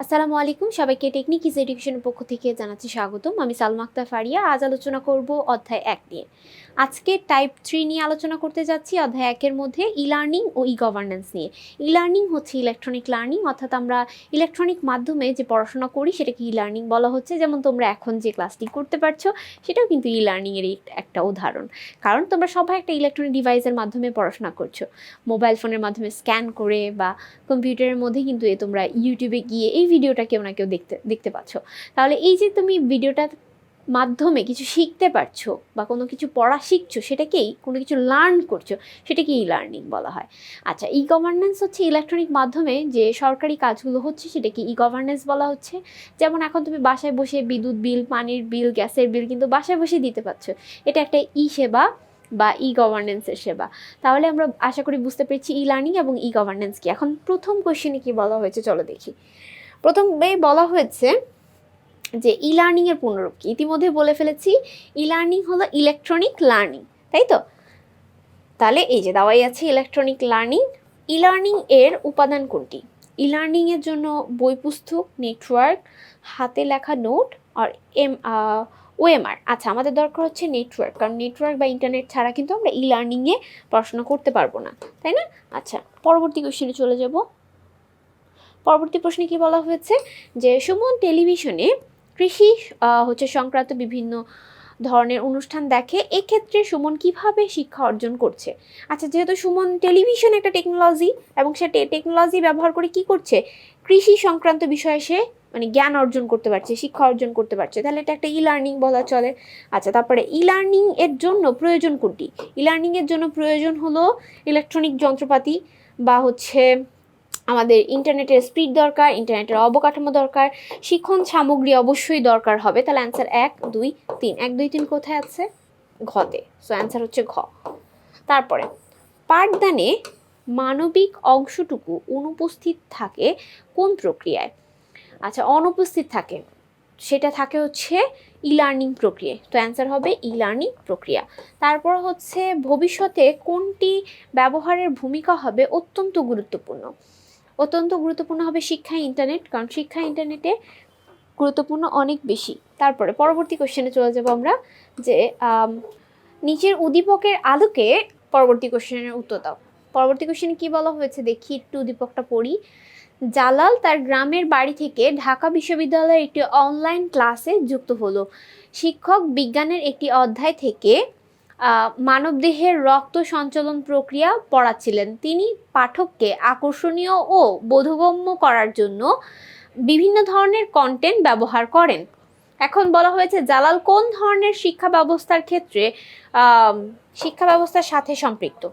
আসসালামু আলাইকুম সবাইকে টেকনিক ইজ এডুকেশনের পক্ষ থেকে জানাচ্ছি স্বাগতম। আমি সালমা আক্তার ফারিয়া। আজ আলোচনা করব অধ্যায় 1 নিয়ে। আজকে টাইপ 3 নিয়ে আলোচনা করতে যাচ্ছি। অধ্যায় 1 এর মধ্যে ই লার্নিং ও ই গভর্নেন্স নিয়ে। ই লার্নিং হচ্ছে ইলেকট্রনিক লার্নিং, অর্থাৎ আমরা ইলেকট্রনিক মাধ্যমে যে পড়াশোনা করি সেটাকে ই লার্নিং বলা হচ্ছে। যেমন তোমরা এখন যে ক্লাসটি করতে পারছো সেটাও কিন্তু ই লার্নিংয়েরই একটা উদাহরণ, কারণ তোমরা সবাই একটা ইলেকট্রনিক ডিভাইসের মাধ্যমে পড়াশোনা করছো। মোবাইল ফোনের মাধ্যমে স্ক্যান করে বা কম্পিউটারের মধ্যে কিন্তু তোমরা ইউটিউবে গিয়ে এই ভিডিওটা কেউ না কেউ দেখতে পাচ্ছ। তাহলে এই যে তুমি ভিডিওটার মাধ্যমে কিছু শিখতে পারছো বা কোনো কিছু পড়া শিখছো, সেটাকেই কোনো কিছু লার্ন করছো, সেটাকে ই লার্নিং বলা হয়। আচ্ছা, ই গভর্নেন্স হচ্ছে ইলেকট্রনিক মাধ্যমে যে সরকারি কাজগুলো হচ্ছে সেটাকে ই গভর্নেন্স বলা হচ্ছে। যেমন এখন তুমি বাসায় বসে বিদ্যুৎ বিল, পানির বিল, গ্যাসের বিল কিন্তু বাসায় বসে দিতে পারছো। এটা একটা ই সেবা বা ই গভর্নেন্সের সেবা। তাহলে আমরা আশা করি বুঝতে পেরেছি ই লার্নিং এবং ই গভর্নেন্স কি। এখন প্রথম কোশ্চেনে কি বলা হয়েছে চলো দেখি। প্রথমে বলা হয়েছে যে ই লার্নিংয়ের পুনরূপ কি। ইতিমধ্যে বলে ফেলেছি, ই লার্নিং হলো ইলেকট্রনিক লার্নিং, তাই তো? তাহলে এই যে দেওয়াই আছে ইলেকট্রনিক লার্নিং। ই লার্নিং এর উপাদান কোনটি? ই লার্নিংয়ের জন্য বই পুস্তক, নেটওয়ার্ক, হাতে লেখা নোট আর ওএমআর। আচ্ছা, আমাদের দরকার হচ্ছে নেটওয়ার্ক, কারণ নেটওয়ার্ক বা ইন্টারনেট ছাড়া কিন্তু আমরা ই লার্নিংয়ে পড়াশোনা করতে পারবো না, তাই না? আচ্ছা, পরবর্তী কোশ্চেনে চলে যাব। পরবর্তী প্রশ্নে কি বলা হয়েছে যে সুমন টেলিভিশনে কৃষি সংক্রান্ত বিভিন্ন ধরনের অনুষ্ঠান দেখে, এক্ষেত্রে সুমন কিভাবে শিক্ষা অর্জন করছে? আচ্ছা, যেহেতু সুমন টেলিভিশন একটা টেকনোলজি এবং সে টেকনোলজি ব্যবহার করে কি করছে, কৃষি সংক্রান্ত বিষয়ে সে মানে জ্ঞান অর্জন করতে পারছে, শিক্ষা অর্জন করতে পারছে, তাহলে এটা একটা ই লার্নিং বলা চলে। আচ্ছা, তারপরে ই লার্নিং এর জন্য প্রয়োজন কোনটি? ই লার্নিং এর জন্য প্রয়োজন হলো ইলেকট্রনিক যন্ত্রপাতি বা আমাদের ইন্টারনেটের স্পিড দরকার, ইন্টারনেটের অবকাঠামো দরকার, শিক্ষণ সামগ্রী অবশ্যই দরকার হবে। তাহলে অ্যান্সার 1, 2, 3। 1, 2, 3 কোথায় আছে? ঘতে। সো অ্যান্সার হচ্ছে ঘ। তারপরে পাঠদানে মানবিক অংশটুকু অনুপস্থিত থাকে কোন প্রক্রিয়ায়? আচ্ছা, অনুপস্থিত থাকে, সেটা থাকে হচ্ছে ই লার্নিং প্রক্রিয়ায়। তো অ্যান্সার হবে ই লার্নিং প্রক্রিয়া। তারপর হচ্ছে ভবিষ্যতে কোনটি ব্যবহারের ভূমিকা হবে অত্যন্ত গুরুত্বপূর্ণ? অত্যন্ত গুরুত্বপূর্ণ হবে শিক্ষা ইন্টারনেট, কারণ শিক্ষা ইন্টারনেটে গুরুত্বপূর্ণ অনেক বেশি। তারপরে পরবর্তী কোশ্চেনে চলে যাব আমরা, যে নিচের উদ্দীপকের আলোকে পরবর্তী কোশ্চেনের উত্তর দাও। পরবর্তী কোশ্চেনে কি বলা হয়েছে দেখি, একটু উদ্দীপকটা পড়ি। জালাল তার গ্রামের বাড়ি থেকে ঢাকা বিশ্ববিদ্যালয়ের একটি অনলাইন ক্লাসে যুক্ত হলো। শিক্ষক বিজ্ঞানের একটি অধ্যায় থেকে মানবদেহের রক্ত সঞ্চালন প্রক্রিয়া পড়াচ্ছিলেন। তিনি পাঠককে আকর্ষণীয় ও বোধগম্য করার জন্য বিভিন্ন ধরনের কন্টেন্ট ব্যবহার করেন। এখন বলা হয়েছে জালাল কোন ধরনের শিক্ষা ব্যবস্থার ক্ষেত্রে শিক্ষা ব্যবস্থার সাথে সম্পৃক্ত।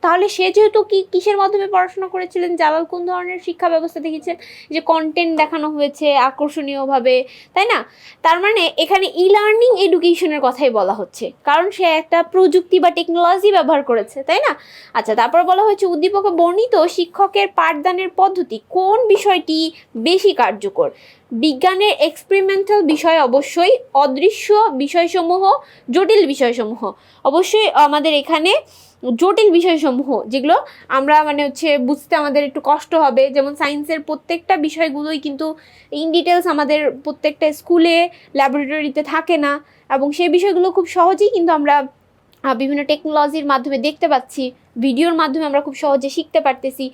তাহলে সে যেহেতু কিসের মাধ্যমে পড়াশোনা করেছিলেন, জালাল কোন ধরনের শিক্ষা ব্যবস্থা দেখেছেন, যে কন্টেন্ট দেখানো হয়েছে আকর্ষণীয়ভাবে, তাই না? তার মানে এখানে ই লার্নিং এডুকেশনের কথাই বলা হচ্ছে, কারণ সে একটা প্রযুক্তি বা টেকনোলজি ব্যবহার করেছে, তাই না? আচ্ছা, তারপর বলা হয়েছে উদ্দীপকে বর্ণিত শিক্ষকের পাঠদানের পদ্ধতি কোন বিষয়টি বেশি কার্যকর? বিজ্ঞানের এক্সপেরিমেন্টাল বিষয় অবশ্যই, অদৃশ্য বিষয়সমূহ, জটিল বিষয়সমূহ। অবশ্যই আমাদের এখানে জটিল বিষয়সমূহ, যেগুলো আমরা বুঝতে আমাদের একটু কষ্ট হবে, যেমন সায়েন্সের প্রত্যেকটা বিষয়গুলোই কিন্তু ইন ডিটেলস আমাদের প্রত্যেকটা স্কুলে ল্যাবরেটরিতে থাকে না, এবং সেই বিষয়গুলো খুব সহজেই কিন্তু আমরা বিভিন্ন টেকনোলজির মাধ্যমে দেখতে পাচ্ছি, ভিডিওর মাধ্যমে আমরা খুব সহজে শিখতে পারতেছি।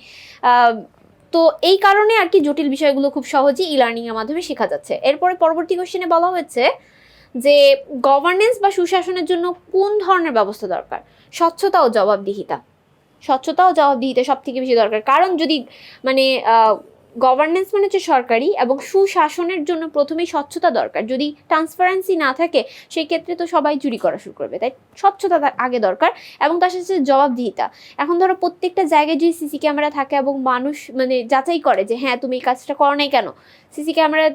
তো এই কারণে আর কি জটিল বিষয়গুলো খুব সহজেই ই লার্নিংয়ের মাধ্যমে শেখা যাচ্ছে। এরপরে পরবর্তী কোশ্চেনে বলা হয়েছে যে গভর্নেন্স বা সুশাসনের জন্য কোন ধরনের ব্যবস্থা দরকার? স্বচ্ছতা ও জবাবদিহিতা। স্বচ্ছতা ও জবাবদিহিতা সব থেকে বেশি দরকার, কারণ যদি গভর্নেন্স হচ্ছে সরকারি, এবং সুশাসনের জন্য প্রথমেই স্বচ্ছতা দরকার। যদি ট্রান্সপারেন্সি না থাকে সেই ক্ষেত্রে তো সবাই চুরি করা শুরু করবে, তাই স্বচ্ছতা আগে দরকার, এবং তার সাথে জবাবদিহিতা। এখন ধরো প্রত্যেকটা জায়গায় যদি সিসি ক্যামেরা থাকে এবং মানুষ যাচাই করে যে হ্যাঁ তুমি এই কাজটা করো নাই কেন, সিসি ক্যামেরা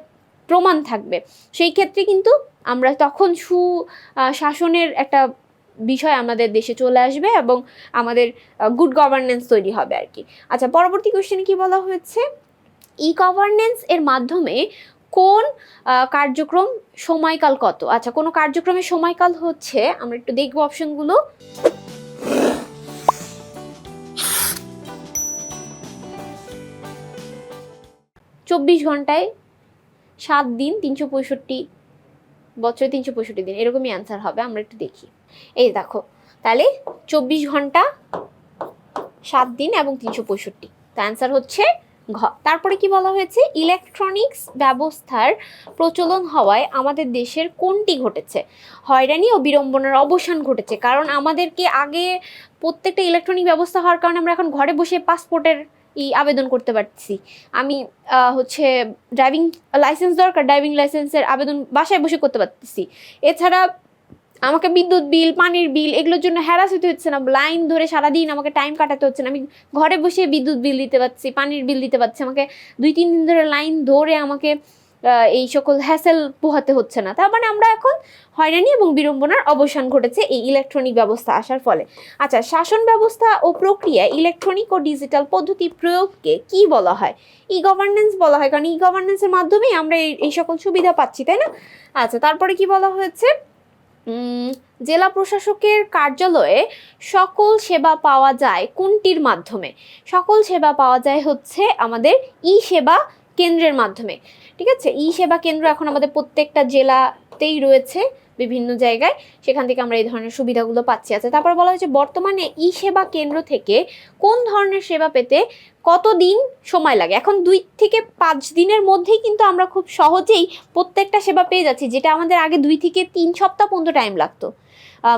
প্রমাণ থাকবে, সেই ক্ষেত্রে কিন্তু আমরা তখন সুশাসনের একটা বিষয় আমাদের দেশে চলে আসবে এবং আমাদের গুড গভর্নেন্স তৈরি হবে আর কি। আচ্ছা, পরবর্তী কোশ্চেনে কি বলা হয়েছে, ই গভর্নেন্স এর মাধ্যমে কোন কার্যক্রম সময়কাল কত? আচ্ছা, কোনো কার্যক্রমের সময়কাল হচ্ছে, আমরা একটু দেখবো অপশনগুলো। 24 ঘন্টায় 7 দিন 365 বছরে 365 দিন, এরকমই অ্যান্সার হবে। আমরা একটু দেখি, এই দেখো, তাহলে 24 ঘন্টা 7 দিন এবং 365, তো অ্যান্সার হচ্ছে ঘ। তারপরে কি বলা হয়েছে, ইলেকট্রনিক্স ব্যবস্থার প্রচলন হওয়ায় আমাদের দেশের কোনটি ঘটেছে? হয়রানি ও বিড়ম্বনার অবসান ঘটেছে। কারণ আমাদেরকে আগে প্রত্যেকটা ইলেকট্রনিক ব্যবস্থা হওয়ার কারণে আমরা এখন ঘরে বসে পাসপোর্টের আবেদন করতে পারছি। আমি হচ্ছে ড্রাইভিং লাইসেন্স দরকার, ড্রাইভিং লাইসেন্সের আবেদন বাসায় বসে করতে পারতেছি। এছাড়া আমাকে বিদ্যুৎ বিল, পানির বিল, এগুলোর জন্য হ্যারাস হতে হচ্ছে না, লাইন ধরে সারাদিন আমাকে টাইম কাটাতে হচ্ছে না। আমি ঘরে বসে বিদ্যুৎ বিল দিতে পারছি, পানির বিল দিতে পারছি। আমাকে 2-3 দিন ধরে লাইন ধরে আমাকে এই সকল হ্যাসেল পোহাতে হচ্ছে না। তার মানে আমরা এখন হয়রানি এবং বিড়ম্বনার অবসান ঘটেছে এই ইলেকট্রনিক ব্যবস্থা আসার ফলে। আচ্ছা, শাসন ব্যবস্থা ও প্রক্রিয়া ইলেকট্রনিক ও ডিজিটাল পদ্ধতি প্রয়োগকে কি বলা হয়? ই গভর্নেন্স বলা হয়, কারণ ই গভর্নেন্সের মাধ্যমেই আমরা এই সকল সুবিধা পাচ্ছি, তাই না? আচ্ছা, তারপরে কি বলা হয়েছে, জেলা প্রশাসকের কার্যালয়ে সকল সেবা পাওয়া যায় কোনটির মাধ্যমে? সকল সেবা পাওয়া যায় হচ্ছে আমাদের ই সেবা কেন্দ্রের মাধ্যমে। ঠিক আছে, ই সেবা কেন্দ্র এখন আমাদের প্রত্যেকটা জেলাতেই রয়েছে, বিভিন্ন জায়গায়, সেখান থেকে আমরা এই ধরনের সুবিধাগুলো পাচ্ছি। আছে তারপর বলা হয়েছে বর্তমানে ই সেবা কেন্দ্র থেকে কোন ধরনের সেবা পেতে কতদিন সময় লাগে? এখন 2 থেকে 5 দিনের মধ্যেই কিন্তু আমরা খুব সহজেই প্রত্যেকটা সেবা পেয়ে যাচ্ছি, যেটা আমাদের আগে 2 থেকে 3 সপ্তাহ পর্যন্ত টাইম লাগতো।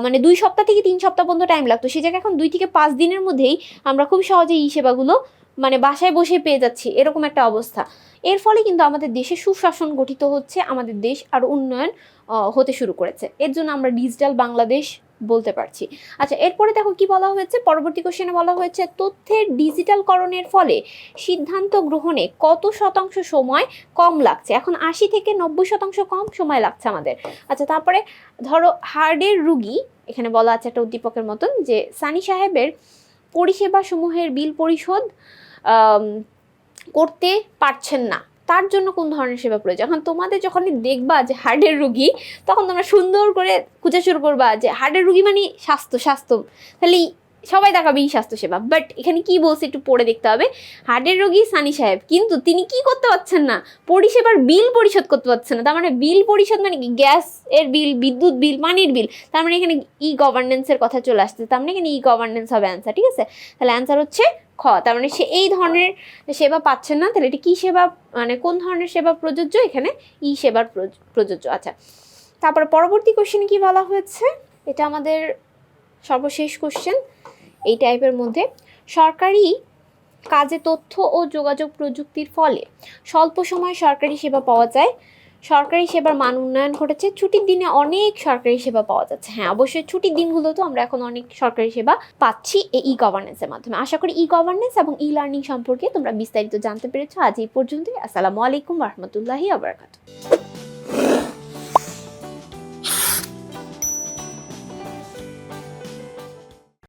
মানে 2 সপ্তাহ থেকে 3 সপ্তাহ পর্যন্ত টাইম লাগতো, সেই জায়গায় এখন 2 থেকে 5 দিনের মধ্যেই আমরা খুব সহজেই ই সেবাগুলো মানে বাসায় বসে পেয়ে যাচ্ছি, এরকম একটা অবস্থা। এর ফলে কিন্তু আমাদের দেশে সুশাসন গঠিত হচ্ছে, আমাদের দেশ আরও উন্নয়ন হতে শুরু করেছে। এর জন্য আমরা ডিজিটাল বাংলাদেশ বলতে পারছি। আচ্ছা, এরপরে দেখো কি বলা হয়েছে, পরবর্তী কোশ্চেনে বলা হয়েছে তথ্যের ডিজিটালকরণের ফলে সিদ্ধান্ত গ্রহণে কত শতাংশ সময় কম লাগছে? এখন 80 থেকে 90% কম সময় লাগছে আমাদের। আচ্ছা, তারপরে ধরো হার্টের রুগী, এখানে বলা আছে একটা উদ্দীপকের মতন, যে সানি সাহেবের পরিষেবা সমূহের বিল পরিশোধ করতে পারছেন না, তার জন্য কোন ধরনের সেবা প্রয়োজন? এখন তোমাদের যখনই দেখবা যে হার্টের রুগী, তখন তোমরা সুন্দর করে খুঁজে শুরু করবা যে হার্টের রুগী মানে স্বাস্থ্য, তাহলে সবাই দেখাবে ই স্বাস্থ্যসেবা। বাট এখানে কি বলছে একটু পড়ে দেখতে হবে। হার্টের রোগী সানি সাহেব, কিন্তু তিনি কি করতে পারছেন না? পরিষেবার বিল পরিশোধ করতে পারছেন না। তার মানে বিল পরিশোধ মানে কি? গ্যাস এর বিল, বিদ্যুৎ বিল, পানির বিল। তার মানে এখানে ই গভর্নেন্সের কথা চলে আসছে, তার মানে এখানে ই গভর্নেন্স হবে অ্যান্সার। ঠিক আছে, তাহলে অ্যান্সার হচ্ছে খ। তার মানে সে এই ধরনের সেবা পাচ্ছেন না, তাহলে এটা কি সেবা, মানে কোন ধরনের সেবা প্রযোজ্য? এখানে ই সেবার প্রযোজ্য। আচ্ছা, তারপরে পরবর্তী কোশ্চেনে কি বলা হয়েছে, এটা আমাদের সর্বশেষ কোশ্চেন এই টাইপের মধ্যে। সরকারি কাজে তথ্য ও যোগাযোগ প্রযুক্তির ফলে স্বল্প সময়ে সরকারি সেবা পাওয়া যায়, সরকারি সেবার মান উন্নয়ন ঘটেছে, ছুটির দিনে অনেক সরকারি সেবা পাওয়া যাচ্ছে। হ্যাঁ, অবশ্যই ছুটির দিনগুলোতেও আমরা এখন অনেক সরকারি সেবা পাচ্ছি এই ই গভর্নেন্সের মাধ্যমে। আশা করি ই গভর্নেন্স এবং ই লার্নিং সম্পর্কে তোমরা বিস্তারিত জানতে পেরেছো। আজ এই পর্যন্তই। আসসালামু আলাইকুম ওয়া রাহমাতুল্লাহি ওয়া বারাকাতুহু।